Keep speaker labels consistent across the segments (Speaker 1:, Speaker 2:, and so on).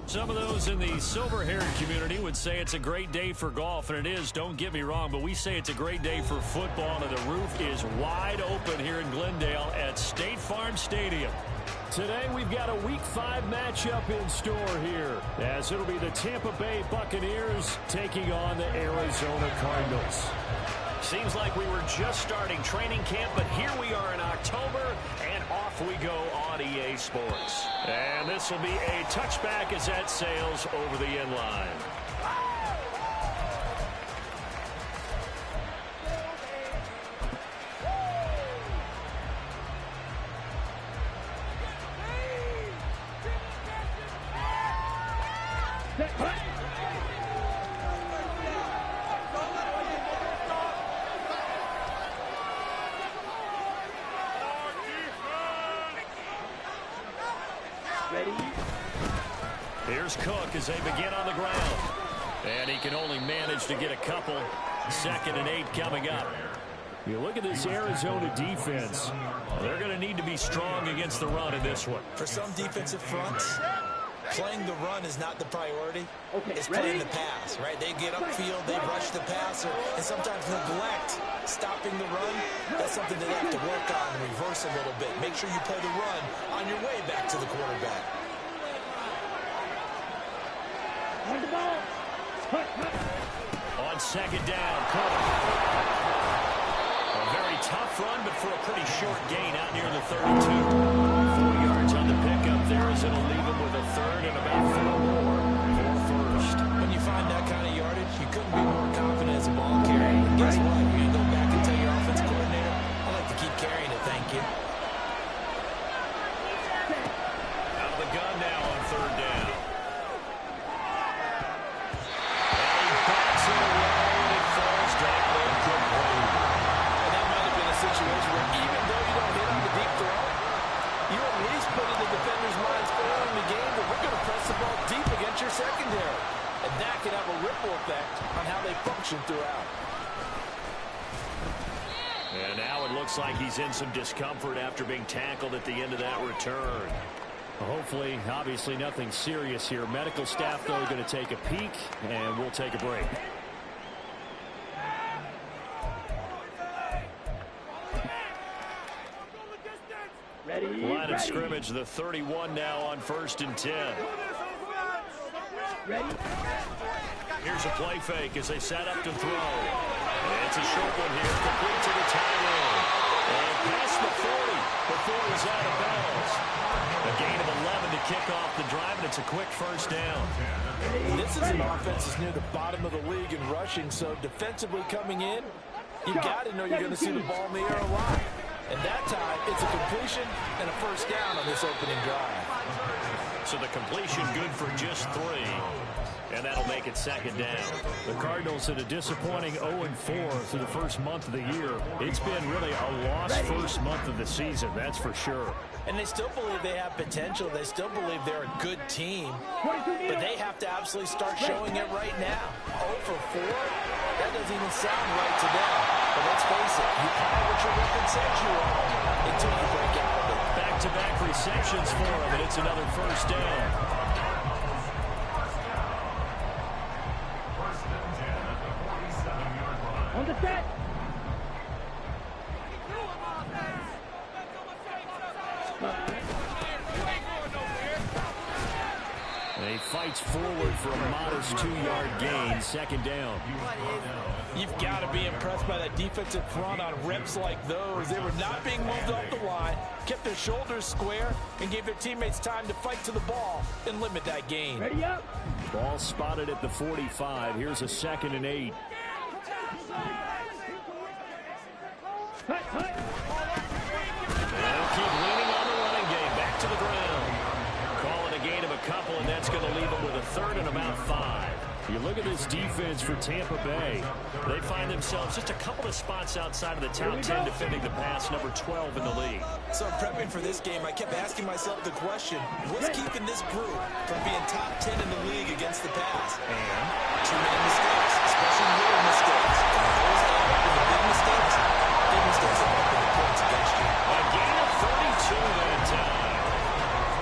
Speaker 1: Some of those in the silver-haired community would say it's a great day for golf, and it is, don't get me wrong, but we say it's a great day for football, and the roof is wide open here in Glendale at State Farm Stadium.
Speaker 2: Today we've got a Week 5 matchup in store here, as it'll be the Tampa Bay Buccaneers taking on the Arizona Cardinals.
Speaker 1: Seems like we were just starting training camp, but here we are in October, and off we go on EA Sports. And this will be a touchback as that sails over the end line. Here's Cook as they begin on the ground. And he can only manage to get a couple. 2nd and 8 coming up.
Speaker 2: You look at this Arizona defense. They're going to need to be strong against the run in this one.
Speaker 3: For some defensive fronts, playing the run is not the priority. It's playing the pass, right? They get upfield, they rush the passer, and sometimes neglect stopping the run. That's something they have to work on and reverse a little bit. Make sure you play the run on your way back to the quarterback.
Speaker 1: On 2nd down, Cook. A very tough run, but for a pretty short gain out near the 32. 4 yards on the pickup there as it'll leave him with a 3rd and about 4 more for 1st.
Speaker 3: When you find that kind of yardage, you couldn't be more confident as a ball carrier. And guess what? You're going to go back and tell your offensive coordinator, I like to keep carrying it, thank you.
Speaker 1: Out of the gun now on 3rd down.
Speaker 3: Situation where even though you don't hit on the deep throw, you at least put in the defender's minds early in the game that we're going to press the ball deep against your secondary. And that can have a ripple effect on how they function throughout.
Speaker 1: And now it looks like he's in some discomfort after being tackled at the end of that return.
Speaker 2: Hopefully, obviously nothing serious here. Medical staff, though, going to take a peek, and we'll take a break.
Speaker 1: Line of scrimmage, the 31 now on 1st and 10. Here's a play fake as they set up to throw. And it's a short one here, complete to the tight end. And past the 40 before he's out of bounds. A gain of 11 to kick off the drive, and it's a quick 1st down.
Speaker 3: This is an offense that's near the bottom of the league in rushing, so defensively coming in, you've got to know you're going to see the ball in the air a lot. And that time, it's a completion and a 1st down on this opening drive.
Speaker 1: So the completion good for just 3. And that'll make it 2nd down.
Speaker 2: The Cardinals had a disappointing 0-4 through the first month of the year. It's been really a lost first month of the season, that's for sure.
Speaker 3: And they still believe they have potential. They still believe they're a good team. But they have to absolutely start showing it right now. 0 for 4? That doesn't even sound right to them. But let's face it, you are what your record says you are until you break out of it.
Speaker 1: Back-to-back receptions for him, and it's another 1st down.
Speaker 4: On the set.
Speaker 2: And he fights forward for a modest 2-yard gain, 2nd down.
Speaker 3: You've got to be impressed by that defensive front on reps like those. They were not being moved up the line, kept their shoulders square, and gave their teammates time to fight to the ball and limit that gain.
Speaker 4: Ready up.
Speaker 2: Ball spotted at the 45. Here's a 2nd and 8.
Speaker 1: They'll keep leaning on the running game. Back to the ground. Calling a gain of a couple, and that's going to leave them with a 3rd and about 5.
Speaker 2: You look at this defense for Tampa Bay.
Speaker 1: They find themselves just a couple of spots outside of the top 10 defending the pass, number 12 in the league.
Speaker 3: So prepping for this game, I kept asking myself the question, what's keeping this group from being top 10 in the league against the pass?
Speaker 1: And
Speaker 3: too many mistakes, especially little mistakes. And those add up to the big mistakes are going to put the points against you.
Speaker 1: A gain of 32 that time.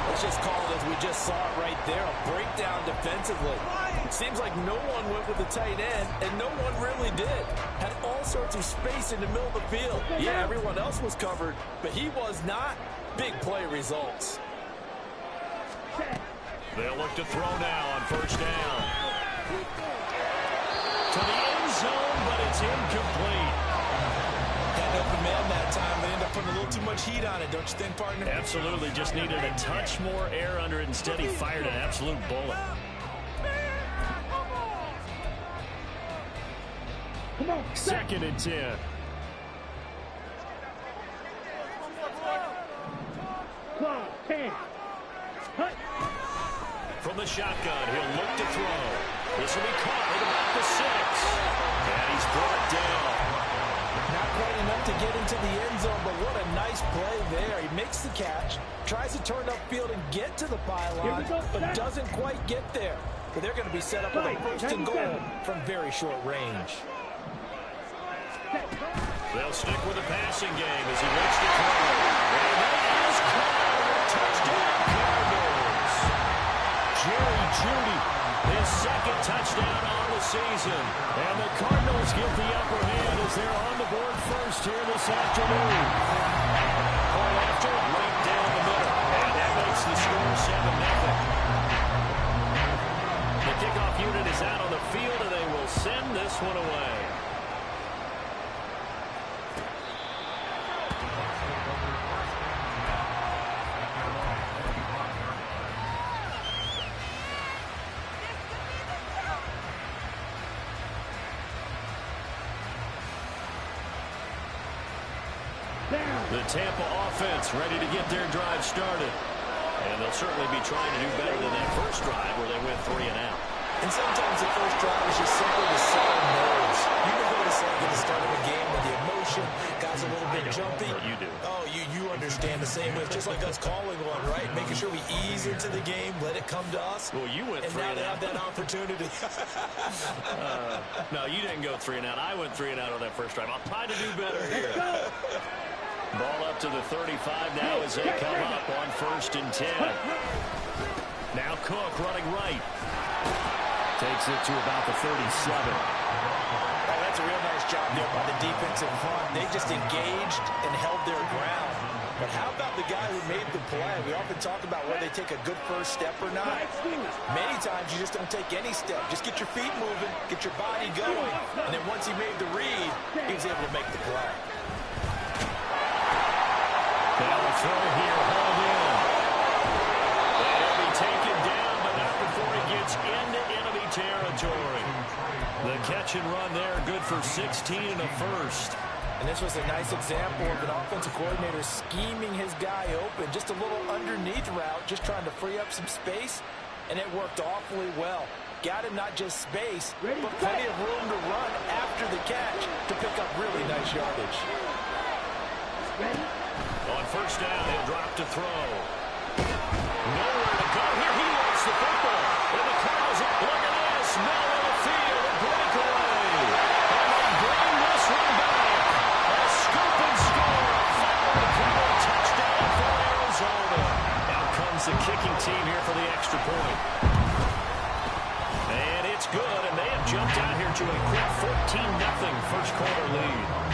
Speaker 3: Let's just call it as we just saw it right there, a breakdown defensively. It seems like no one went with the tight end, and no one really did. Had all sorts of space in the middle of the field. Yeah, everyone else was covered, but he was not. Big play results.
Speaker 2: They'll look to throw now on first down. To the end zone, but it's incomplete.
Speaker 3: Had an open man that time. They ended up putting a little too much heat on it, don't you think, partner?
Speaker 2: Absolutely. Just needed a touch more air under it. Instead, he fired an absolute bullet. Come on. 2nd and 10. From the shotgun, he'll look to throw. This will be caught at about the 6. And he's brought down.
Speaker 3: Not quite enough to get into the end zone, but what a nice play there. He makes the catch, tries to turn upfield and get to the pylon, but doesn't quite get there. But they're going to be set up with a 1st and goal from very short range.
Speaker 2: They'll stick with the passing game as he looks to throw. And that is caught. Touchdown, Cardinals. Jerry Jeudy, his 2nd touchdown on the season. And the Cardinals get the upper hand as they're on the board first here this afternoon. Point after, right down the middle. And that makes the score 7-0. The kickoff unit is out on the field, and they will send this one away. The Tampa offense ready to get their drive started. And they'll certainly be trying to do better than that first drive where they went 3 and out.
Speaker 3: And sometimes the first drive is just simply to settle nerves. You can go to at the start of a game with the emotion, guys a little bit jumpy.
Speaker 2: You do.
Speaker 3: Oh, you understand the same way. It's just like us calling one, right? Making sure we ease into the game, let it come to us.
Speaker 2: Well, you went 3 and out.
Speaker 3: And now they have that opportunity.
Speaker 2: No, you didn't go 3 and out. I went 3 and out on that first drive. I'll try to do better here. Ball up to the 35 now as they come up on 1st and 10. Now Cook running right. Takes it to about the 37.
Speaker 3: Oh, that's a real nice job there by the defensive front. They just engaged and held their ground. But how about the guy who made the play? We often talk about whether they take a good first step or not. Many times you just don't take any step. Just get your feet moving, get your body going. And then once he made the read, he was able to make the play.
Speaker 2: Now the throw here, hauled in. And it'll be taken down, but not before he gets into enemy territory. The catch and run there, good for 16 and a first.
Speaker 3: And this was a nice example of an offensive coordinator scheming his guy open. Just a little underneath route, just trying to free up some space, and it worked awfully well. Got him not just space, but plenty of room to run after the catch to pick up really nice yardage.
Speaker 2: On first down, he'll drop to throw. Nowhere to go here. He wants the football. And the crowd's up. Look at this. Middle of the field. A breakaway. And they bring this one back. A scoop and score. Final recovery touchdown for Arizona. Out comes the kicking team here for the extra point. And it's good. And they have jumped out here to a quick 14-0 first quarter lead.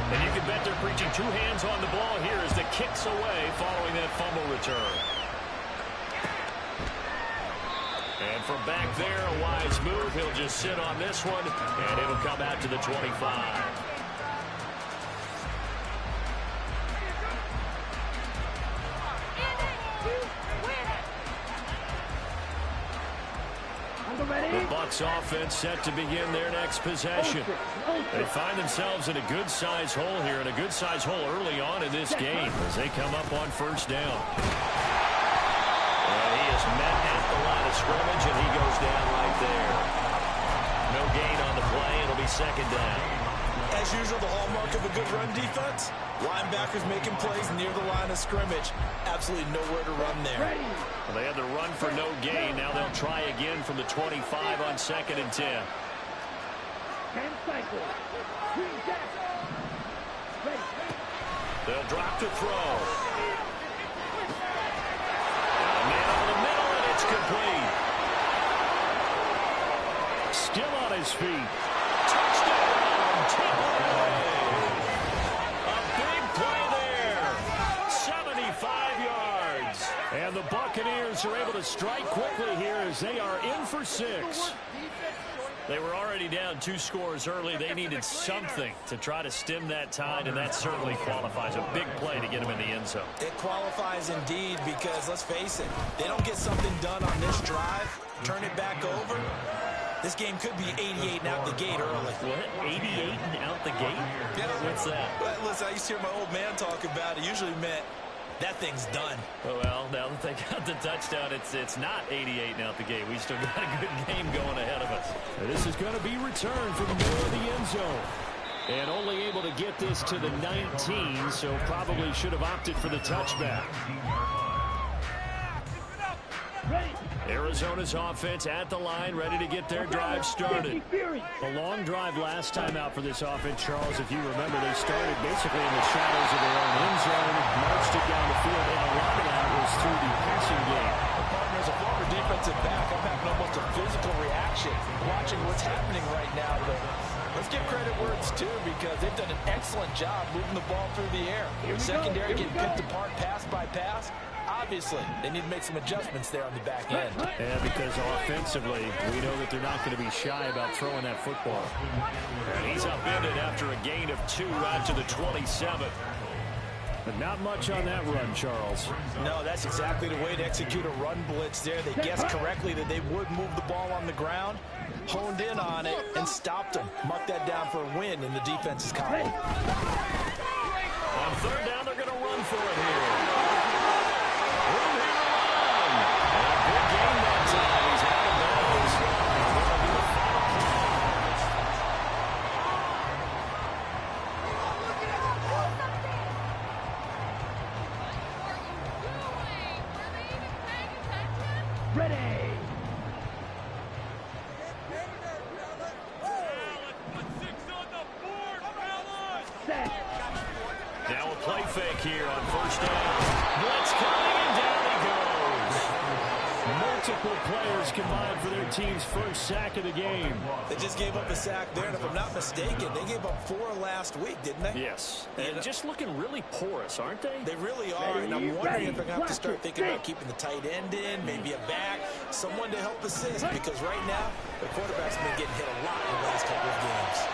Speaker 2: And you can bet they're preaching 2 hands on the ball here as the kick's away following that fumble return. And from back there, a wise move. He'll just sit on this one, and it'll come out to the 25. The Bucs offense set to begin their next possession. They find themselves in a good-sized hole here, and a good-sized hole early on in this game as they come up on first down. And he is met at the line of scrimmage, and he goes down right there. No gain on the play. It'll be 2nd down.
Speaker 3: As usual, the hallmark of a good run defense, linebackers making plays near the line of scrimmage. Absolutely nowhere to run there.
Speaker 2: Well, they had the run for no gain. Now they'll try again from the 25 on 2nd and 10. They'll drop to throw. A man on
Speaker 1: incomplete. Still on his feet. Touchdown, Tampa Bay. A big play there. 75 yards. And the Buccaneers are able to strike quickly here as they are in for 6. They were already down 2 scores early. They needed something to try to stem that tide, and that certainly qualifies. A big play to get them in the end zone.
Speaker 3: It qualifies indeed because, let's face it, they don't get something done on this drive, turn it back over, this game could be 88 and out the gate early.
Speaker 1: What? 88 and out the gate?
Speaker 3: Yeah.
Speaker 1: What's that?
Speaker 3: Well, listen, I used to hear my old man talk about it. It usually meant that thing's done.
Speaker 1: Well, now that they got the touchdown, it's not 88 and out the gate. We still got a good game going ahead of us. And this is going to be returned from the middle of the end zone. And only able to get this to the 19, so probably should have opted for the touchback. Arizona's offense at the line, ready to get their drive started. A long drive last time out for this offense, Charles. If you remember, they started basically in the shadows of their own end zone, marched it down the field, and a lot of that was through the passing game.
Speaker 3: Partner, as a former defensive back, I'm having almost a physical reaction watching what's happening right now. But let's give credit where it's due because they've done an excellent job moving the ball through the air. Secondary getting picked apart pass by pass. Obviously, they need to make some adjustments there on the back end.
Speaker 1: And because offensively, we know that they're not going to be shy about throwing that football. And he's upended after a gain of 2 out to the 27. But not much on that run, Charles.
Speaker 3: No, that's exactly the way to execute a run blitz there. They guessed correctly that they would move the ball on the ground, honed in on it, and stopped them. Mark that down for a win in the defense's column.
Speaker 1: On third down, they're going to run for it here. Now a play fake here on first down. Blitz coming, and down he goes. Multiple players combined for their team's first sack of the game.
Speaker 3: They just gave up a sack there, and if I'm not mistaken, they gave up 4 last week, didn't they?
Speaker 1: Yes. And just looking really porous, aren't they?
Speaker 3: They really are, and I'm wondering if they're going to have to start thinking about keeping the tight end in, maybe a back, someone to help assist, because right now, the quarterback's been getting hit a lot in the last couple of games.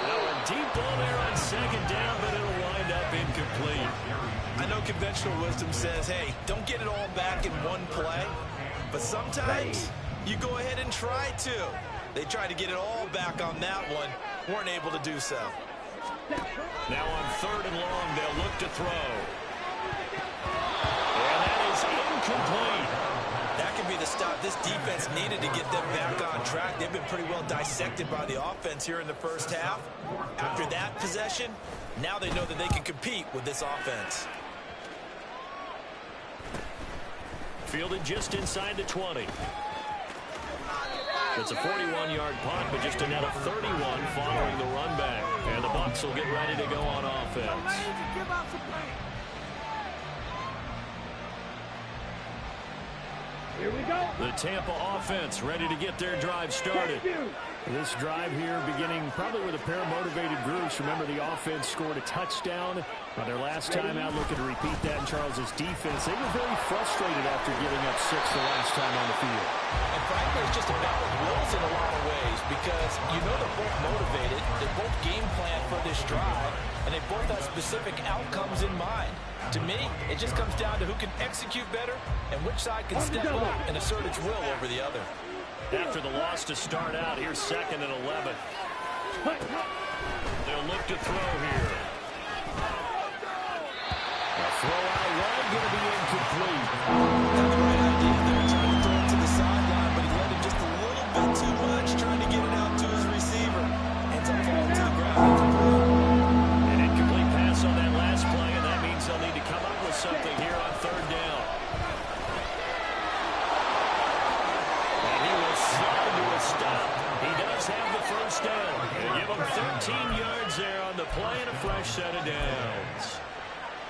Speaker 1: Now a deep ball there on second down, but it'll wind up incomplete.
Speaker 3: I know conventional wisdom says, hey, don't get it all back in one play, but sometimes you go ahead and try to. They tried to get it all back on that one, weren't able to do so.
Speaker 1: Now on third and long, they'll look to throw. And that is incomplete.
Speaker 3: That could be the stop this defense needed to get them back on track. They've been pretty well dissected by the offense here in the first half. After that possession, now they know that they can compete with this offense.
Speaker 1: Fielded just inside the 20. It's a 41-yard punt, but just a net of 31 following the run back. And the Bucs will get ready to go on offense.
Speaker 2: Here we go.
Speaker 1: The Tampa offense ready to get their drive started. This drive here beginning probably with a pair of motivated groups. Remember, the offense scored a touchdown on their last time out, looking to repeat that in Charles's defense. They were very frustrated after giving up 6 the last time on the field.
Speaker 3: And frankly, it's just a battle of wills in a lot of ways because you know they're both motivated. They both game plan for this drive, and they both have specific outcomes in mind. To me, it just comes down to who can execute better and which side can step up and assert its will over the other.
Speaker 1: After the loss to start out, here's 2nd and 11. They'll look to throw here. A throw out wide, going to be incomplete.
Speaker 3: Got the right idea there, trying to throw it to the sideline, but he let it just a little bit too much, trying to get it out to his receiver. Ends up falling to the ground.
Speaker 1: An incomplete pass on that last play, and that means they'll need to come up with something here on third down. Stop. He does have the first down. And give him 13 yards there on the play and a fresh set of downs.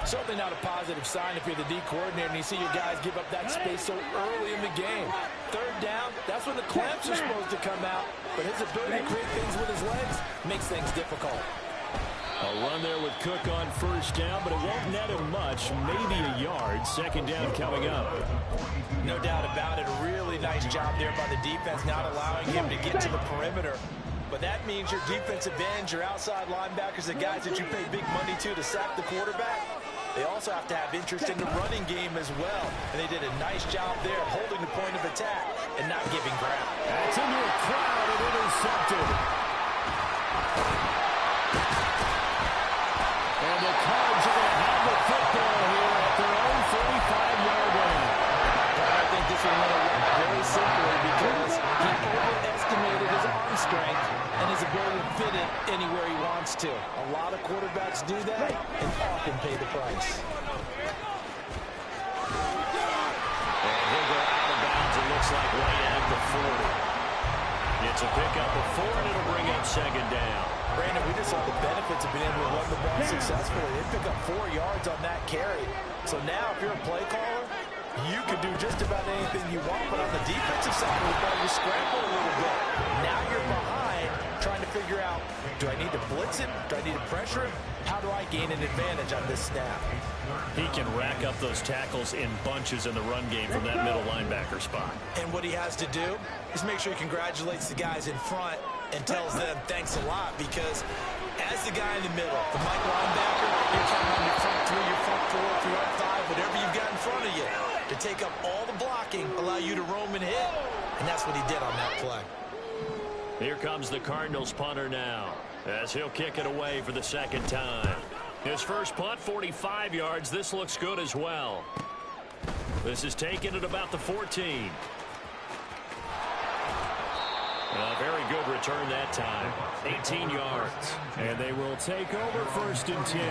Speaker 3: Certainly not a positive sign if you're the D coordinator and you see your guys give up that space so early in the game. Third down, that's when the clamps are supposed to come out. But his ability to create things with his legs makes things difficult.
Speaker 2: A run there with Cook on first down, but it won't net him much, maybe a yard. Second down coming up.
Speaker 3: No doubt about it. A really nice job there by the defense, not allowing him to get to the perimeter. But that means your defensive ends, your outside linebackers, the guys that you pay big money to sack the quarterback, they also have to have interest in the running game as well. And they did a nice job there holding the point of attack and not giving ground.
Speaker 2: That's into a crowd and intercepted. And the Cards are going to have the football here at their own 45-yard line.
Speaker 3: I think this one went away very simply because he overestimated his arm strength and his ability to fit it anywhere he wants to. A lot of quarterbacks do that and often pay the price.
Speaker 1: And he'll go out of bounds, it looks like, right at the 40. It's a pickup of 4, and it'll bring up second down.
Speaker 3: Brandon, we just saw the benefits of being able to run the ball successfully. They pick up 4 yards on that carry. So now, if you're a play caller, you can do just about anything you want, but on the defensive side of the ball, you scramble a little bit. Now you're behind, trying to figure out, do I need to blitz him? Do I need to pressure him? How do I gain an advantage on this snap?
Speaker 2: He can rack up those tackles in bunches in the run game from that middle linebacker spot.
Speaker 3: And what he has to do is make sure he congratulates the guys in front and tells them thanks a lot, because as the guy in the middle, the Mike linebacker, you're counting on your front 3, your front 4, your front 5, whatever you've got in front of you to take up all the blocking, allow you to roam and hit, and that's what he did on that play.
Speaker 1: Here comes the Cardinals punter now, as he'll kick it away for the second time. His first punt, 45 yards. This looks good as well. This is taken at about the 14. A very good return that time. 18 yards.
Speaker 2: And they will take over first and 10.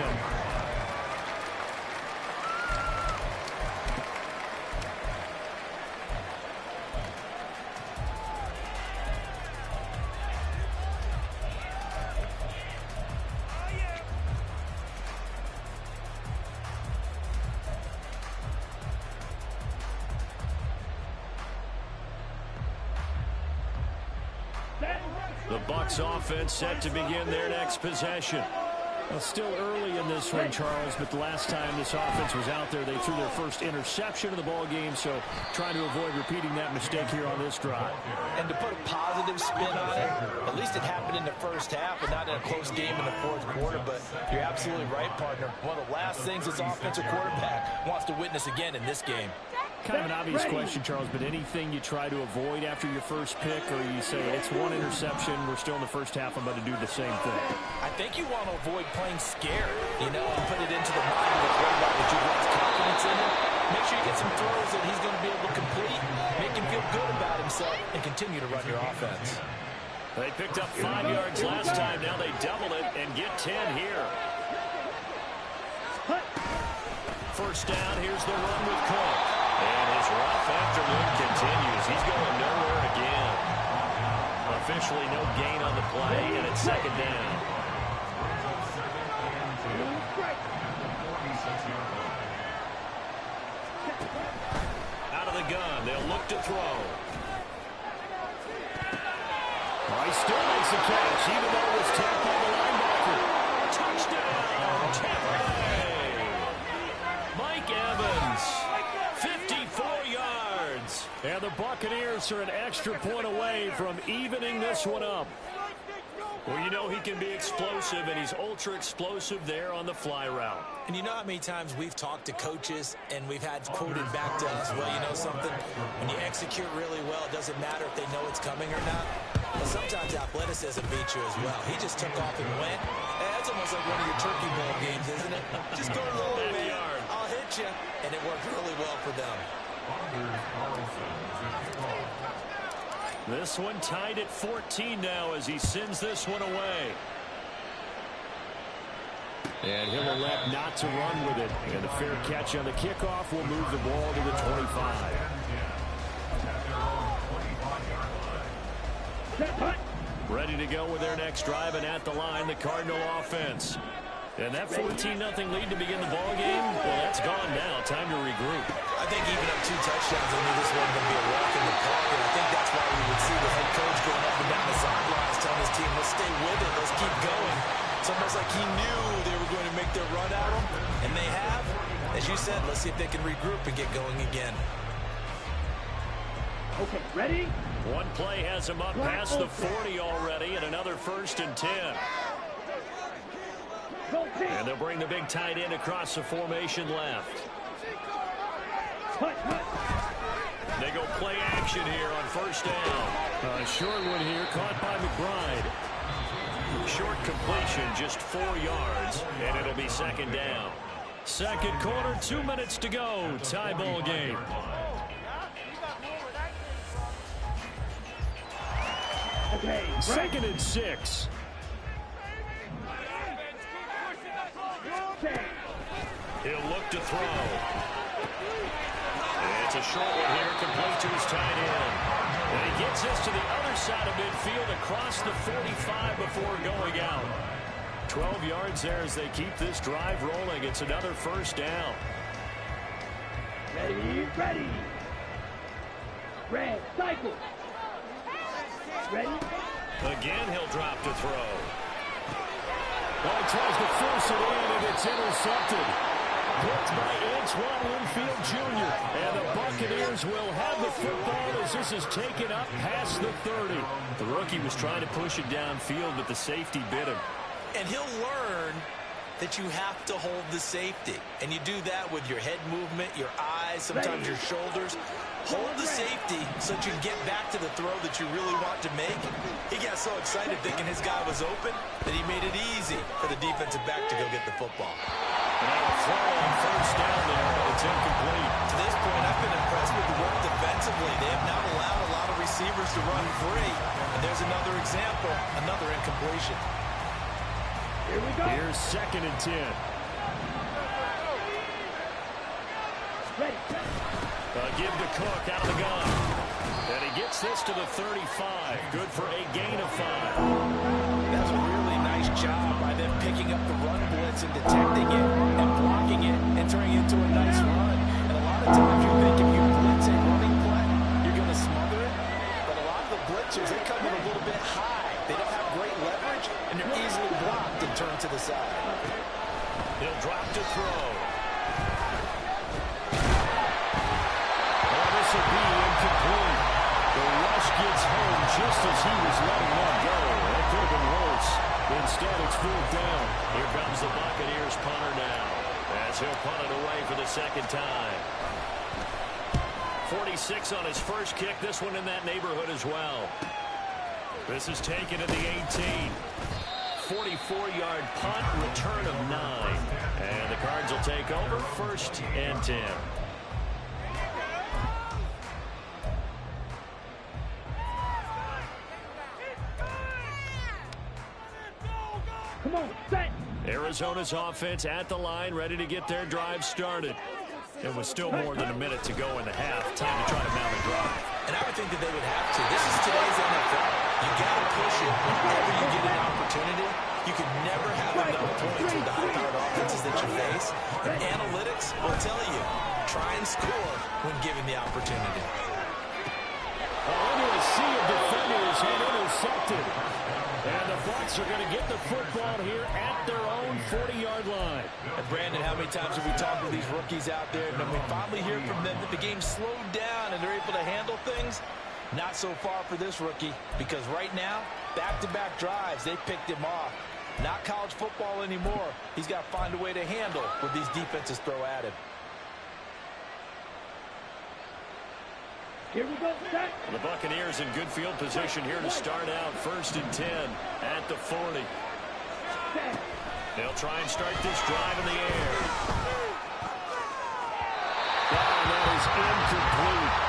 Speaker 1: The Bucs offense set to begin their next possession.
Speaker 2: Well, still early in this one, Charles, but the last time this offense was out there, they threw their first interception of the ball game, so trying to avoid repeating that mistake here on this drive.
Speaker 3: And to put a positive spin on it, at least it happened in the first half and not in a close game in the fourth quarter, but you're absolutely right, partner. One of the last things this offensive quarterback wants to witness again in this game.
Speaker 2: Kind of an obvious question, Charles, but anything you try to avoid after your first pick, or you say it's one interception, we're still in the first half, I'm about to do the same thing?
Speaker 3: I think you want to avoid playing scared, and put it into the mind of the quarterback that you've lost confidence in him. Make sure you get some throws that he's going to be able to complete, make him feel good about himself, and continue to run your offense.
Speaker 1: They picked up 5 yards last time. Now they double it and get 10 here. First down, here's the run with Cook. And his rough afternoon continues. He's going nowhere again. Officially no gain on the play, and it's second down. Out of the gun, they'll look to throw.
Speaker 2: Oh, he still makes a catch, even though it was tapped by the linebacker.
Speaker 1: Touchdown, Tampa Bay. Mike Evans, 54 yards.
Speaker 2: And the Buccaneers are an extra point away from evening this one up.
Speaker 1: Well, you know he can be explosive, and he's ultra-explosive there on the fly route.
Speaker 3: And you know how many times we've talked to coaches and we've had quoted back to us, well, you know something? When you execute really well, it doesn't matter if they know it's coming or not. But sometimes athleticism beats you as well. He just took off and went. That's almost like one of your turkey bowl games, isn't it? Just go low, man. I'll hit you. And it worked really well for them.
Speaker 1: This one tied at 14 now as he sends this one away.
Speaker 2: And he'll elect not to run with it. And a fair catch on the kickoff will move the ball to the 25. Ready to go with their next drive, and at the line, the Cardinal offense.
Speaker 1: And that 14-0 lead to begin the ball game, well, that's gone now. Time to regroup.
Speaker 3: I think even up 2 touchdowns, they knew this wasn't going to be a walk in the park, and I think that's why we would see the head coach going up and down the sidelines telling his team, let's stay with it, let's keep going. It's almost like he knew they were going to make their run at him, and they have. As you said, let's see if they can regroup and get going again.
Speaker 2: Okay, ready?
Speaker 1: One play has him up past the 40 already, and another 1st and 10. And they'll bring the big tight end across the formation left. They go play action here on 1st down. Short one here, caught by McBride. Short completion, just 4 yards, and it'll be 2nd down. 2nd quarter, 2 minutes to go. Tie ball game.
Speaker 2: Okay,
Speaker 1: 2nd and 6. He'll look to throw. It's a short one here, complete to his tight end. And he gets this to the other side of midfield across the 45 before going out. 12 yards there as they keep this drive rolling. It's another 1st down.
Speaker 2: Ready, ready. Red, cycle. Ready?
Speaker 1: Again, he'll drop to throw. Well, he tries to force it in, and it's intercepted. Blocked by Antoine Winfield Jr. And the Buccaneers will have the football as this is taken up past the 30. The rookie was trying to push it downfield, but the safety bit him.
Speaker 3: And he'll learn that you have to hold the safety. And you do that with your head movement, your eyes, sometimes your shoulders. Hold the safety so that you can get back to the throw that you really want to make. He got so excited thinking his guy was open that he made it easy for the defensive back to go get the football.
Speaker 1: And a throw on 1st down there, but it's incomplete.
Speaker 3: To this point, I've been impressed with the work defensively. They have not allowed a lot of receivers to run free. And there's another example, another incompletion.
Speaker 2: Here we go.
Speaker 1: Here's 2nd and 10.
Speaker 2: Ready.
Speaker 1: Give to Cook out of the gun. And he gets this to the 35. Good for a gain of 5.
Speaker 3: That's a really nice job by them picking up the run blitz and detecting it and blocking it and turning it into a nice run. And a lot of times you think if you blitz a running play, you're going to smother it. But a lot of the blitzers, they come in a little bit high. They don't have great leverage, and they're easily blocked and turned to the side.
Speaker 1: He'll drop to throw. This will be incomplete. The rush gets home just as he was letting one go. That could have been worse. Instead, it's 4th down. Here comes the Buccaneers punter now, as he'll punt it away for the 2nd time. 46 on his first kick. This one in that neighborhood as well. This is taken at the 18. 44-yard punt, return of 9. And the Cards will take over 1st and 10.
Speaker 2: Come on, set.
Speaker 1: Arizona's offense at the line, ready to get their drive started. It was still more than a minute to go in the half. Time to try to mount a drive.
Speaker 3: And I would think that they would have to. This is today's NFL. You got to push it whenever you get an opportunity. You can never have enough points with the high-powered offenses that you face. And analytics will tell you, try and score when given the opportunity.
Speaker 1: Into a sea of defenders and intercepted. And the Bucs are going to get the football here at their own 40-yard line.
Speaker 3: And Brandon, how many times have we talked to these rookies out there, and then we finally hear from them that the game slowed down and they're able to handle things? Not so far for this rookie, because right now, back-to-back drives, they picked him off. Not college football anymore. He's got to find a way to handle what these defenses throw at him.
Speaker 2: Here we go, set.
Speaker 1: The Buccaneers in good field position here to start out 1st and 10 at the 40. They'll try and start this drive in the air. And that is incomplete.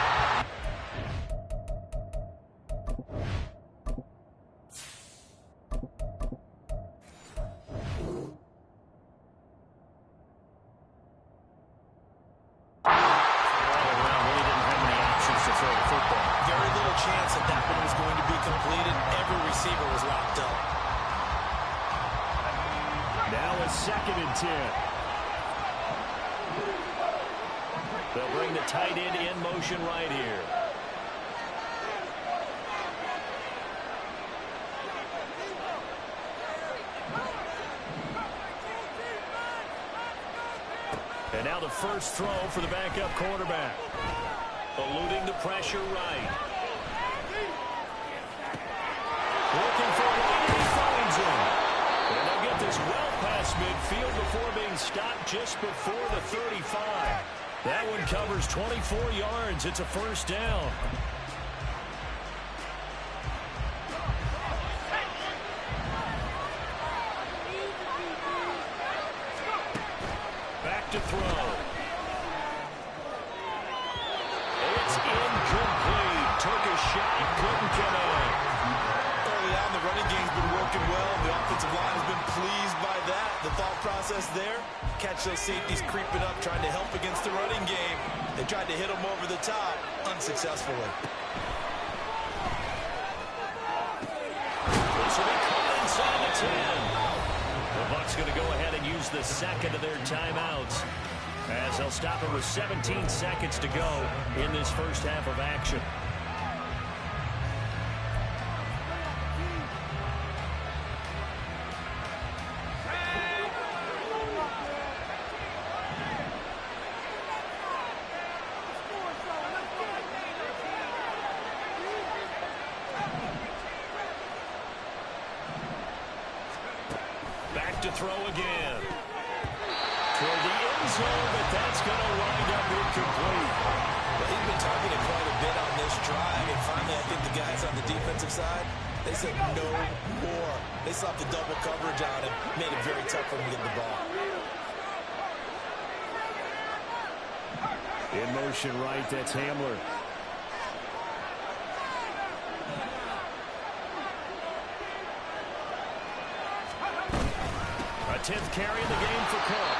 Speaker 3: Chance that that one was going to be completed. Every receiver was locked up.
Speaker 1: Now a 2nd and 10. They'll bring the tight end in motion right here. And now the first throw for the backup quarterback. Eluding the pressure right. Looking for White, and he finds him. And they'll get this well past midfield before being stopped just before the 35. That one covers 24 yards. It's a first down. Back to throw. It's incomplete. Took a shot, couldn't connect.
Speaker 3: Early on, the running game's been working well. The offensive line has been pleased by that. The thought process there, catch those safeties creeping up, trying to help against the running game. They tried to hit them over the top, unsuccessfully.
Speaker 1: This will be caught inside the 10. The Bucs going to go ahead and use the second of their timeouts, as they'll stop it with 17 seconds to go in this first half of action. Back to throw again. Toward the end zone, but that's going to wind up incomplete.
Speaker 3: Well, he's been targeted quite a bit on this drive, and finally I think the guys on the defensive side, they said no more. They slapped the double coverage on him, made it very tough for him to get the ball.
Speaker 1: In motion right, that's Hamler. A 10th carry in the game for Cook.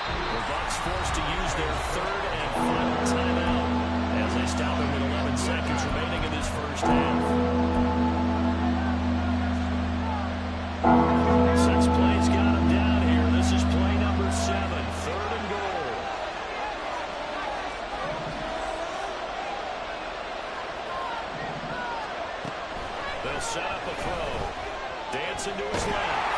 Speaker 1: The Bucs forced to use their third and final timeout as they stop it with 11 seconds remaining in this first half. 6 plays got him down here. This is play number 7, 3rd and goal. They'll set up a throw. Dancing to his left.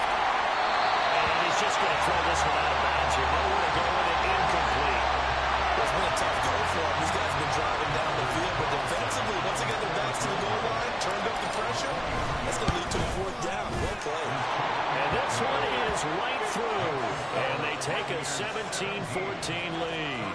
Speaker 1: He's just going to throw this one out of bounds here. Nowhere to go with it. Incomplete.
Speaker 3: It's been a tough goal for him. These guys have been driving down the field, but defensively, once they get their backs to the goal line, turned up the pressure, that's going to lead to a 4th down. Well played.
Speaker 1: And this one is right through. And they take a 17-14 lead.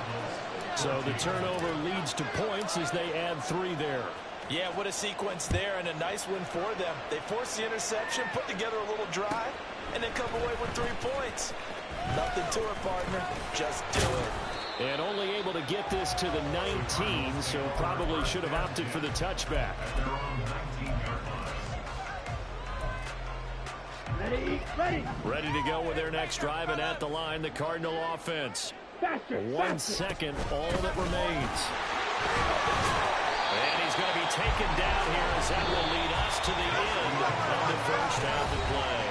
Speaker 1: So the turnover leads to points as they add 3 there.
Speaker 3: Yeah, what a sequence there, and a nice win for them. They forced the interception, put together a little drive, and then come away with 3 points. Nothing to it, partner. Just do it.
Speaker 1: And only able to get this to the 19, so probably should have opted for the touchback. Ready to go with their next drive, and at the line, the Cardinal offense. 1 second, all that remains. And he's going to be taken down here as that will lead us to the end of the first half of play.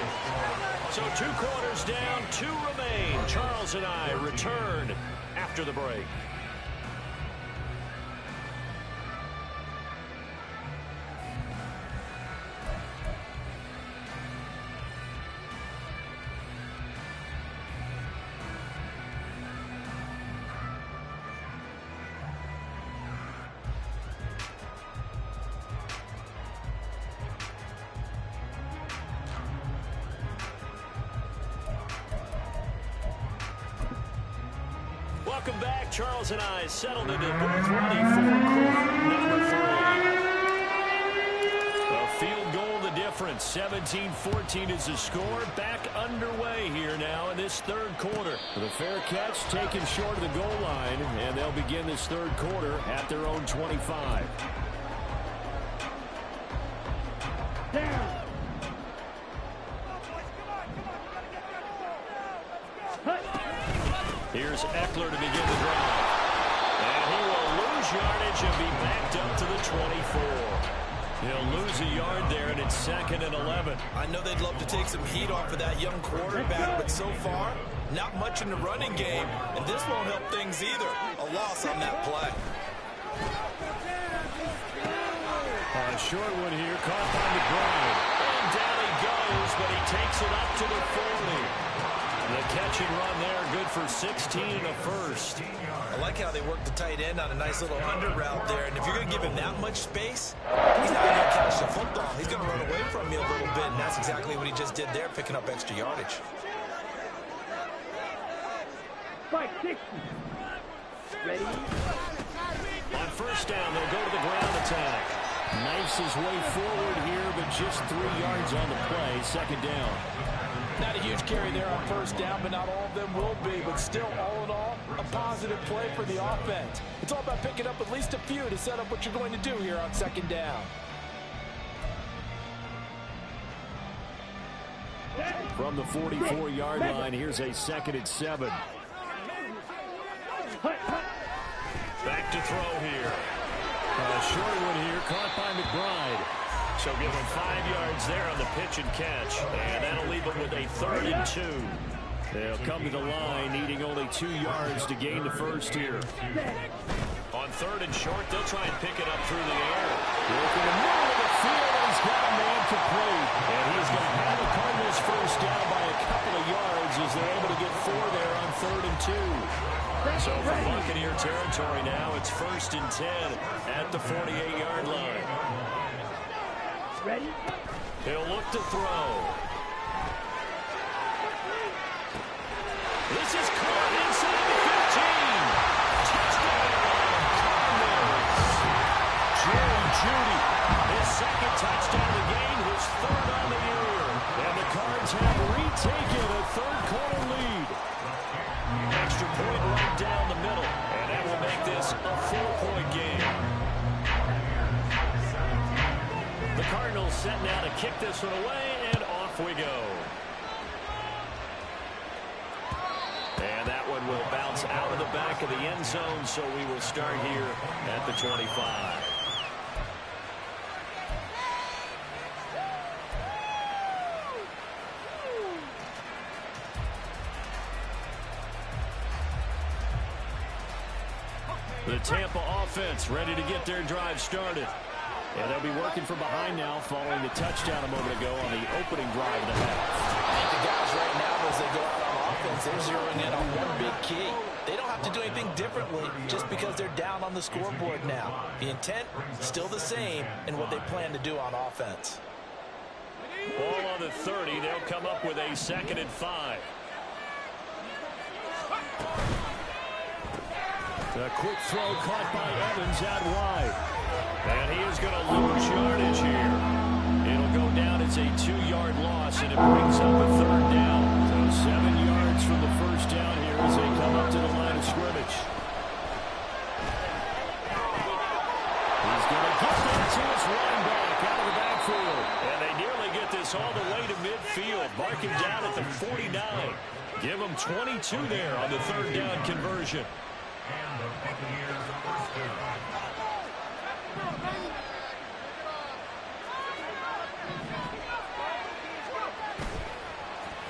Speaker 1: So 2 quarters down, 2 remain. Charles and I return after the break. Welcome back. Charles and I settled into booth ready for quarter number 3. A field goal the difference. 17-14 is the score. Back underway here now in this 3rd quarter. The fair catch taken short of the goal line, and they'll begin this 3rd quarter at their own 25.
Speaker 2: Down.
Speaker 1: Here's Eckler to begin the drive. And he will lose yardage and be backed up to the 24. He'll lose a yard there, and it's 2nd and 11.
Speaker 3: I know they'd love to take some heat off of that young quarterback, but so far, not much in the running game, and this won't help things either. A loss on that play.
Speaker 1: A short one here, caught by McBride. And down he goes, but he takes it up to the 40. The catch and run there, good for 16 and a first.
Speaker 3: I like how they work the tight end on a nice little under route there. And if you're going to give him that much space, he's not going to catch the football. He's going to run away from you a little bit, and that's exactly what he just did there, picking up extra yardage.
Speaker 2: Ready?
Speaker 1: On first down, they'll go to the ground attack. Knifes his way forward here, but just 3 yards on the play, 2nd down.
Speaker 4: Not a huge carry there on first down, but not all of them will be. But still, all in all, a positive play for the offense. It's all about picking up at least a few to set up what you're going to do here on 2nd down.
Speaker 1: From the 44-yard line, here's a 2nd and 7. Back to throw here. A short one here, caught by McBride. So give him 5 yards there on the pitch and catch. And that'll leave him with a 3rd and 2. They'll come to the line, needing only 2 yards to gain the first here. On 3rd and short, they'll try and pick it up through the air. Look in the middle of the field, and he's got a man complete. And he's going to have the Cardinals first down by a couple of yards as they're able to get 4 there on 3rd and 2. So from Buccaneer territory now, it's 1st and 10 at the 48-yard line.
Speaker 2: Ready?
Speaker 1: He'll look to throw. This is caught inside the 15. Touchdown, Cardinals. Jerry Jeudy, his 2nd touchdown of the game, his 3rd on the year. And the Cards have retaken a 3rd-quarter lead. Extra point right down the middle, and that will make this a 4-point game. The Cardinals set now to kick this one away, and off we go. And that one will bounce out of the back of the end zone, so we will start here at the 25. The Tampa offense ready to get their drive started. And they'll be working from behind now following the touchdown a moment ago on the opening drive of the half.
Speaker 3: I think the guys right now, as they go out on offense, they're zeroing in on one big key. They don't have to do anything differently just because they're down on the scoreboard now. The intent, still the same in what they plan to do on offense.
Speaker 1: Ball on the 30. They'll come up with a 2nd and 5. A quick throw caught by Evans out wide. And he is going to lose yardage here. It'll go down as a 2-yard loss, and it brings up a 3rd down. So 7 yards from the first down here as they come up to the line of scrimmage. He's going to get that to his running back out of the backfield. And they nearly get this all the way to midfield. Mark him down at the 49. Give him 22 there on the 3rd down conversion.
Speaker 5: And the Buccaneers are first down.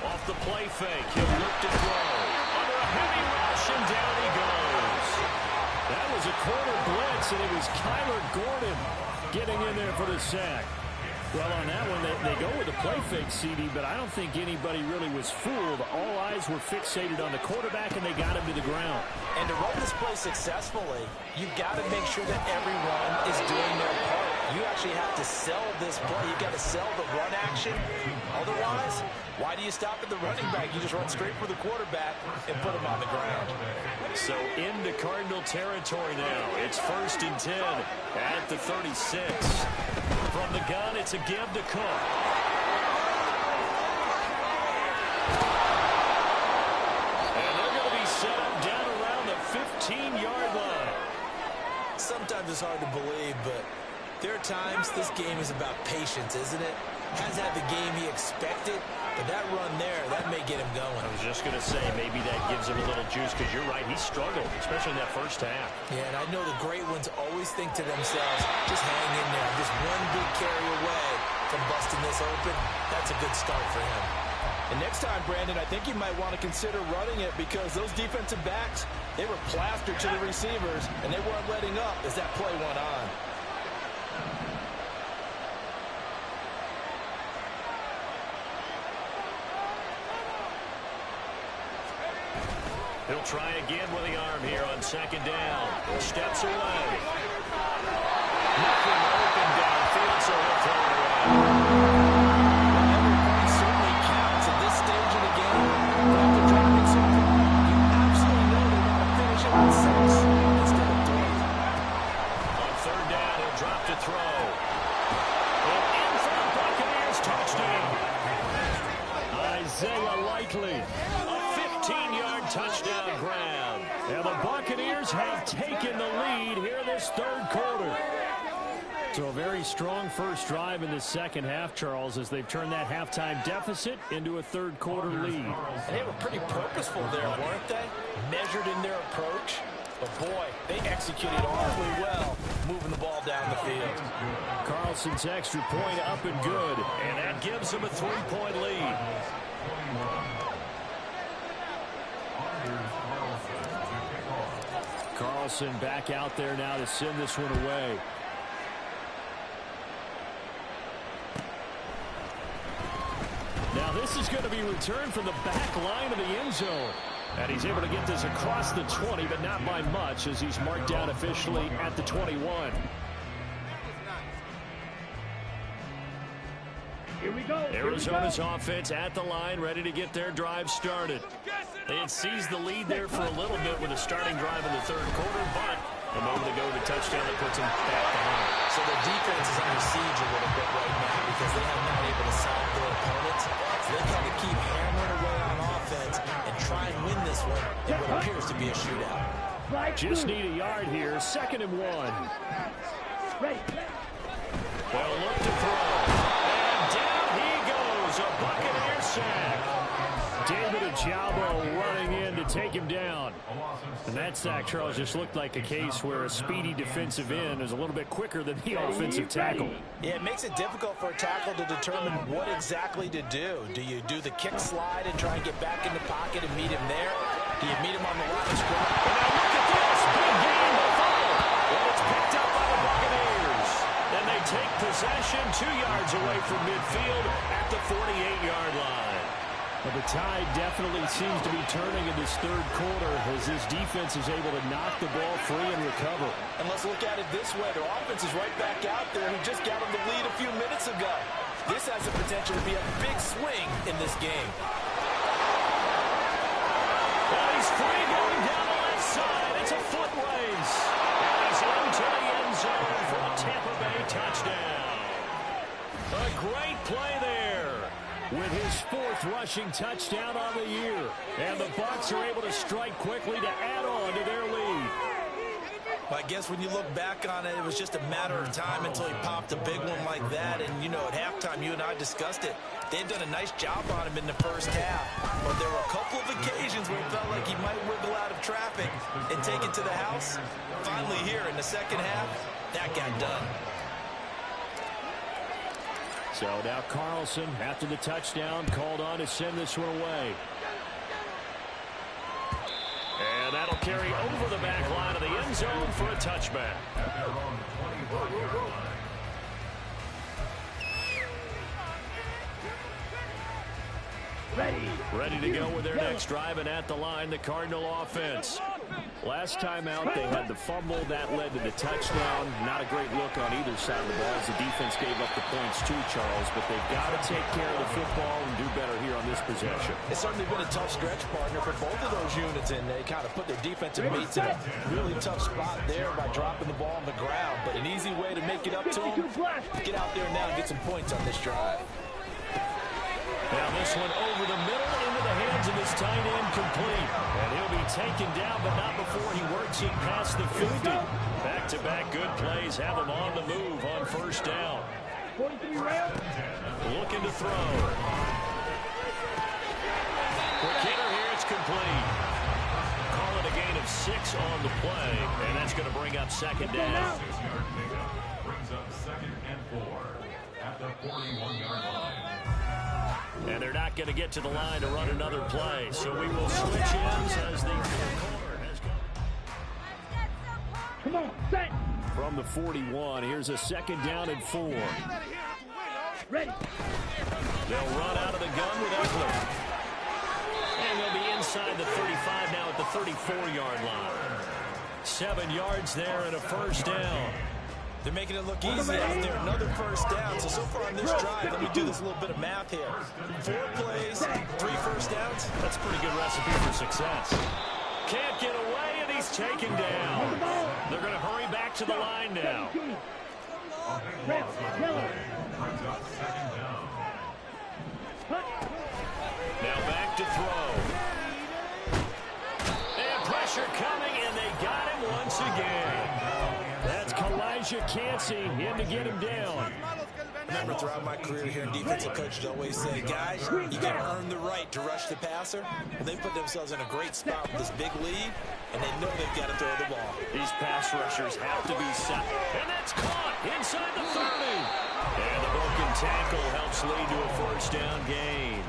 Speaker 1: Off the play fake, he'll look to throw. Under a heavy rush, and down he goes. That was a corner blitz, and it was Kyler Gordon getting in there for the sack. Well, on that one, they go with the play fake, CD, but I don't think anybody really was fooled. All eyes were fixated on the quarterback, and they got him to the ground.
Speaker 3: And to run this play successfully, you've got to make sure that everyone is doing their part. You actually have to sell this play. You've got to sell the run action. Otherwise, why do you stop at the running back? You just run straight for the quarterback and put him on the ground.
Speaker 1: So into Cardinal territory now. It's 1st and 10 at the 36. From the gun, it's a give to Cook. And they're going to be set up down around the 15-yard line.
Speaker 3: Sometimes it's hard to believe, but there are times this game is about patience, isn't it? Hasn't had the game he expected, but that run there, that may get him going.
Speaker 1: I was just going to say, maybe that gives him a little juice, because you're right, he struggled, especially in that first half.
Speaker 3: Yeah, and I know the great ones always think to themselves, just hang in there, I'm just 1 one big carry away from busting this open. That's a good start for him.
Speaker 4: And next time, Brandon, I think you might want to consider running it because those defensive backs, they were plastered to the receivers, and they weren't letting up as that play went on.
Speaker 1: He'll try again with the arm here on second down. Steps away. Nothing open downfield, so he'll throw it away.
Speaker 4: Every point certainly counts at this stage of the game. But after dropping so far, you absolutely know they want to finish it with 6 instead of 3.
Speaker 1: On third down, he'll drop to throw. And in for the Buccaneers touchdown. Isaiah Likely. 15-yard touchdown grab. And the Buccaneers have taken the lead here in this third quarter.
Speaker 2: So a very strong first drive in the second half, Charles, as they've turned that halftime deficit into a third quarter lead.
Speaker 4: And they were pretty purposeful there, weren't they? Measured in their approach. But boy, they executed awfully well, moving the ball down the field.
Speaker 2: Carlson's extra point up and good.
Speaker 1: And that gives them a 3-point lead.
Speaker 2: Carlson back out there now to send this one away. Now this is going to be returned from the back line of the end zone. And he's able to get this across the 20, but not by much as he's marked down officially at the 21.
Speaker 5: Here we go.
Speaker 1: Arizona's offense at the line, ready to get their drive started. They had seized the lead there for a little bit with a starting drive in the third quarter, but a moment ago the touchdown that puts them back behind.
Speaker 3: So the defense is under siege a little bit right now because they have not able to solve their opponents. So they've got to keep hammering away on offense and try and win this one in what appears to be a shootout.
Speaker 2: Just need a yard here, 2nd and 1.
Speaker 1: They'll look to throw. And down he goes, a Buccaneer sack.
Speaker 2: David Ojabo running in to take him down. And that sack, Charles, just looked like a case where a speedy defensive end is a little bit quicker than the offensive tackle.
Speaker 4: Yeah, it makes it difficult for a tackle to determine what exactly to do. Do you do the kick slide and try and get back in the pocket and meet him there? Do you meet him on the line of scrimmage?
Speaker 1: And now look at this, big game, the fumble. And it's picked up by the Buccaneers. And they take possession 2 yards away from midfield at the 48-yard line.
Speaker 2: Well, the tide definitely seems to be turning in this third quarter as this defense is able to knock the ball free and recover.
Speaker 4: And let's look at it this way. Their offense is right back out there who just got them the lead a few minutes ago. This has the potential to be a big swing in this game.
Speaker 1: Well, he's free going down the left side. It's a foot race. And he's into the end zone for a Tampa Bay touchdown. A great play there.
Speaker 2: With his 4th rushing touchdown on the year. And the Bucs are able to strike quickly to add on to their lead.
Speaker 3: I guess when you look back on it, it was just a matter of time until he popped a big one like that. And, you know, at halftime, you and I discussed it. They had done a nice job on him in the first half. But there were a couple of occasions where it felt like he might wiggle out of traffic and take it to the house. Finally here in the second half, that got done.
Speaker 2: So now Carlson, after the touchdown, called on to send this one away.
Speaker 1: And that'll carry over the back line of the end zone for a touchback. Ready to go with their next drive, and at the line, the Cardinal offense.
Speaker 2: Last time out, they had the fumble. That led to the touchdown. Not a great look on either side of the ball as the defense gave up the points too, Charles. But they've got to take care of the football and do better here on this possession.
Speaker 4: It's certainly been a tough stretch, partner, for both of those units, and they kind of put their defensive mates in a really tough spot there by dropping the ball on the ground. But an easy way to make it up to them, get out there now and get some points on this drive.
Speaker 1: Now this one over the middle into the hands of his tight end, complete. And he'll be taken down, but not before he works it past the 50. Back-to-back good plays have him on the move on first down. Looking to throw. Quick hitter here, it's complete. Call it a gain of 6 on the play, and that's going to bring up second down.
Speaker 5: Brings up 2nd and 4. 41-yard line.
Speaker 1: And they're not going to get to the line to run another play. So we will switch ends as the third quarter has come.
Speaker 2: Come on, set.
Speaker 1: From the 41, here's a second down and 4.
Speaker 2: Ready.
Speaker 1: They'll run out of the gun with Eckler. And they'll be inside the 35 now at the 34-yard line. 7 yards there and a first down.
Speaker 3: They're making it look easy out there. Another first down. So far on this drive, let me do this little bit of math here. 4 plays, 3 first downs.
Speaker 1: That's a pretty good recipe for success. Can't get away, and he's taken down. They're going to hurry back to the line now. Now back to throw. And pressure coming, and they got him once again. That's Kalijah Cansey in to get him down.
Speaker 3: Remember, throughout my career here in defensive coaches always say, guys, you got to earn the right to rush the passer. And they put themselves in a great spot with this big lead, and they know they've got to throw the ball.
Speaker 1: These pass rushers have to be set. And that's caught inside the 30. And the broken tackle helps lead to a first down gain.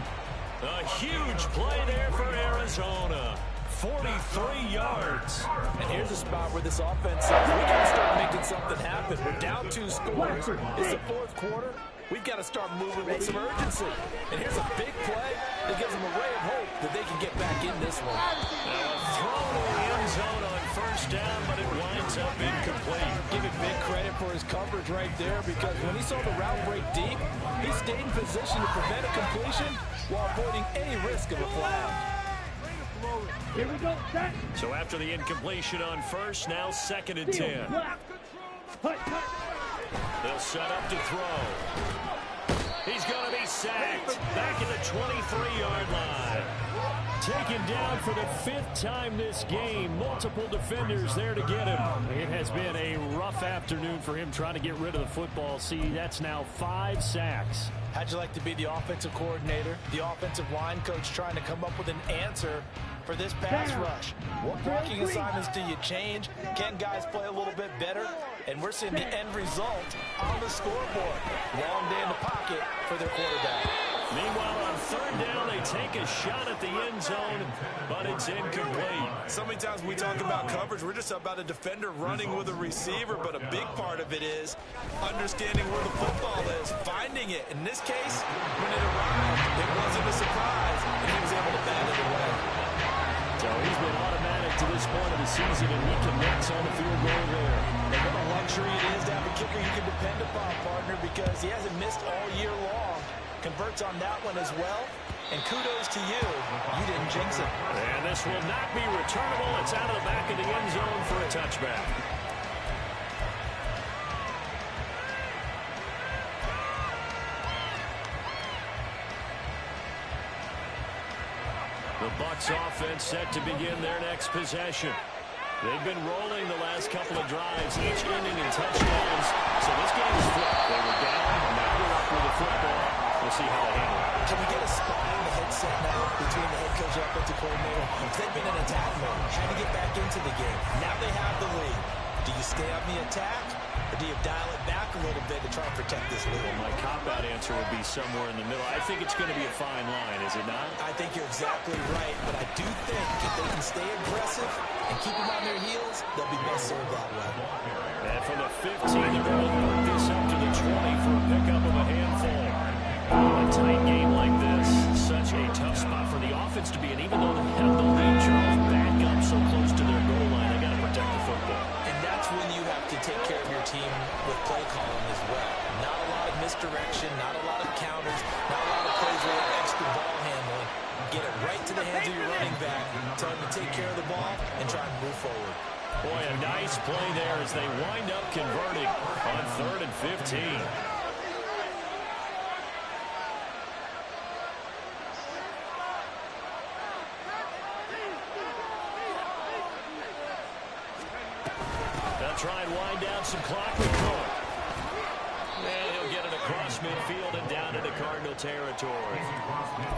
Speaker 1: A huge play there for Arizona. 43 yards.
Speaker 4: And here's a spot where this offense says we got to start making something happen. We're down 2 scores. It's the 4th quarter. We've got to start moving with some urgency. And here's a big play that gives them a ray of hope that they can get back in this one.
Speaker 1: Now a throw to the end zone on first down, but it winds up incomplete.
Speaker 4: Give him big credit for his coverage right there, because when he saw the route break deep, he stayed in position to prevent a completion while avoiding any risk of a flag.
Speaker 2: Here we go, set.
Speaker 1: So after the incompletion on first, now 2nd and 10. They'll set up to throw. He's going to be sacked back at the 23-yard line. Taken down for the 5th time this game. Multiple defenders there to get him. It has been a rough afternoon for him trying to get rid of the football. See, that's now 5 sacks.
Speaker 4: How'd you like to be the offensive coordinator, the offensive line coach, trying to come up with an answer for this pass rush? What blocking assignments do you change? Can guys play a little bit better? And we're seeing the end result on the scoreboard. Long day in the pocket for their quarterback.
Speaker 1: Meanwhile, on 3rd down, they take a shot at the end zone, but it's incomplete.
Speaker 3: So many times we talk about coverage, we're just about a defender running with a receiver, but a big part of it is understanding where the football is, finding it. In this case, when it arrived, it wasn't a surprise, and he was able to bat it away.
Speaker 1: So he's been automatic to this point of the season, and he connects on the field goal there.
Speaker 3: And what a luxury it is to have a kicker you can depend upon, partner, because he hasn't missed all year long. Converts on that one as well. And kudos to you. You didn't jinx it.
Speaker 1: And this will not be returnable. It's out of the back of the end zone for a touchback. The Bucs offense set to begin their next possession. They've been rolling the last couple of drives, each ending in touchdowns. So this game is flipped. They were down, now they're up with the football. We'll see how they handle it.
Speaker 3: Can we get a spot in the headset now between the head coach and offensive coordinator? They've been in attack mode, had to get back into the game. Now they have the lead. Do you stay on the attack, or do you dial it back a little bit to try and protect this lead?
Speaker 1: Well, my cop-out answer would be somewhere in the middle. I think it's going to be a fine line, is it not?
Speaker 3: I think you're exactly right, but I do think if they can stay aggressive and keep them on their heels, they'll be best served that way.
Speaker 1: And from the 15, they're going to work this up to the 20 for a pickup of a handful. A tight game like this, such a tough spot for the offense to be in. Even though they have the lead, Charles, back up so close to their goal line, they got to protect the football.
Speaker 3: And that's when you have to take care of your team with play calling as well. Not a lot of misdirection, not a lot of counters, not a lot of plays where you have extra ball handling. Get it right to the hands of your running back, tell him to take care of the ball, and try and move forward.
Speaker 1: Boy, a nice play there as they wind up converting on 3rd and 15. They'll try and wind down some clock with Cook. And he'll get it
Speaker 2: across midfield and down into Cardinal territory.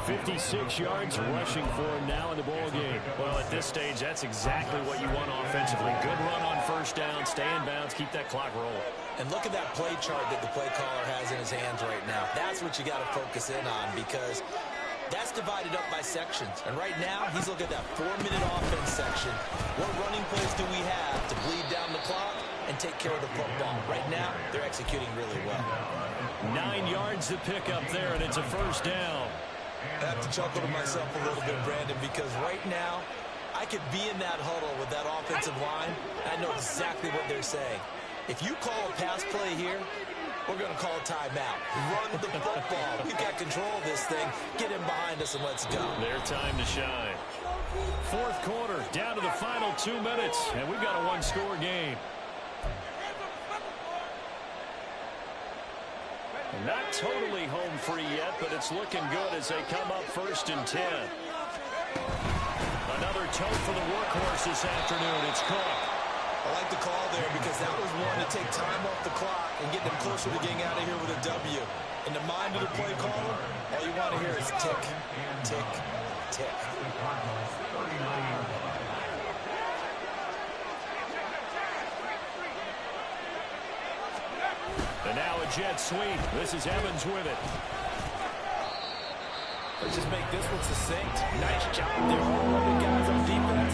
Speaker 1: 56 yards rushing for him now in the ball game.
Speaker 2: Well, at this stage, that's exactly what you want offensively. Good run on first down, stay in bounds, keep that clock rolling.
Speaker 3: And look at that play chart that the play caller has in his hands right now. That's what you got to focus in on, because that's divided up by sections. And right now, he's looking at that 4-minute offense section. What running plays do we have to bleed down the clock and take care of the football? Right now, they're executing really well.
Speaker 2: 9 yards to pick up there, and it's a first down.
Speaker 3: I have to chuckle to myself a little bit, Brandon, because right now, I could be in that huddle with that offensive line, and I know exactly what they're saying. If you call a pass play here, we're going to call a timeout. Run the football. We've got control of this thing. Get him behind us and let's go.
Speaker 2: Their time to shine.
Speaker 1: Fourth quarter, down to the final 2 minutes, and we've got a one-score game. Not totally home free yet, but it's looking good as they come up 1st and 10. Another tote for the workhorse this afternoon. It's Cook.
Speaker 3: I like the call there because that was one to take time off the clock and get them closer to getting out of here with a W. In the mind of the play caller, all you want to hear is tick, tick, tick.
Speaker 1: And now a jet sweep. This is Evans with it.
Speaker 4: Let's just make this one succinct. Nice job there, all of the guys on defense,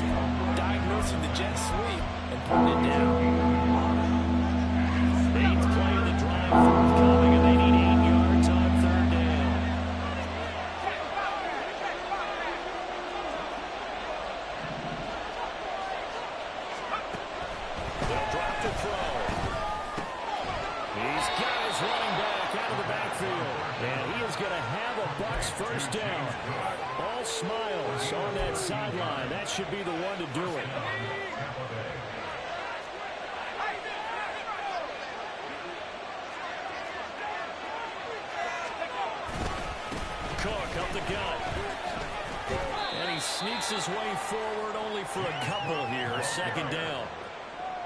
Speaker 4: diagnosing the jet sweep and putting it down.
Speaker 1: 8th play of the drive forthcoming, and they need 8 yards on 3rd down. They'll drop the throw. He's got his running back out of the backfield, and he is going to have a Bucs first down. All smiles on that sideline. That should be the one to do it. Cook up the gut. And he sneaks his way forward only for a couple here. 2nd down.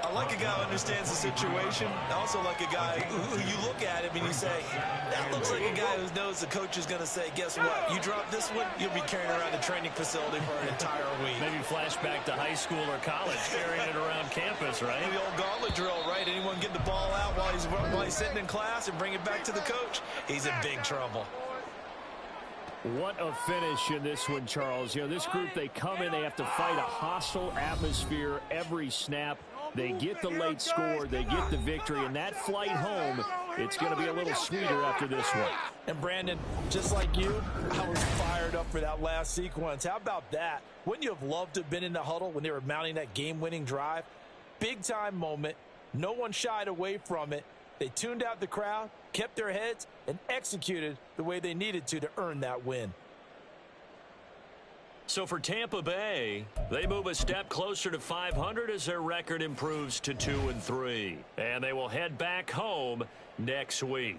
Speaker 3: I like a guy who understands the situation. I also like a guy who you look at him and you say, that looks like a guy who knows the coach is going to say, guess what? You drop this one, you'll be carrying around the training facility for an entire week.
Speaker 1: Maybe flashback to high school or college, carrying it around campus, right?
Speaker 3: The old gauntlet drill, right? Anyone get the ball out while he's sitting in class and bring it back to the coach? He's in big trouble.
Speaker 1: What a finish in this one, Charles. You know, this group, they come in, they have to fight a hostile atmosphere every snap. They get the late score, they get the victory, and that flight home, it's going to be a little sweeter after this one.
Speaker 4: And Brandon, just like you, I was fired up for that last sequence. How about that? Wouldn't you have loved to have been in the huddle when they were mounting that game-winning drive? Big-time moment. No one shied away from it. They tuned out the crowd, kept their heads, and executed the way they needed to earn that win.
Speaker 1: So for Tampa Bay, they move a step closer to 500 as their record improves to 2-3. And they will head back home next week.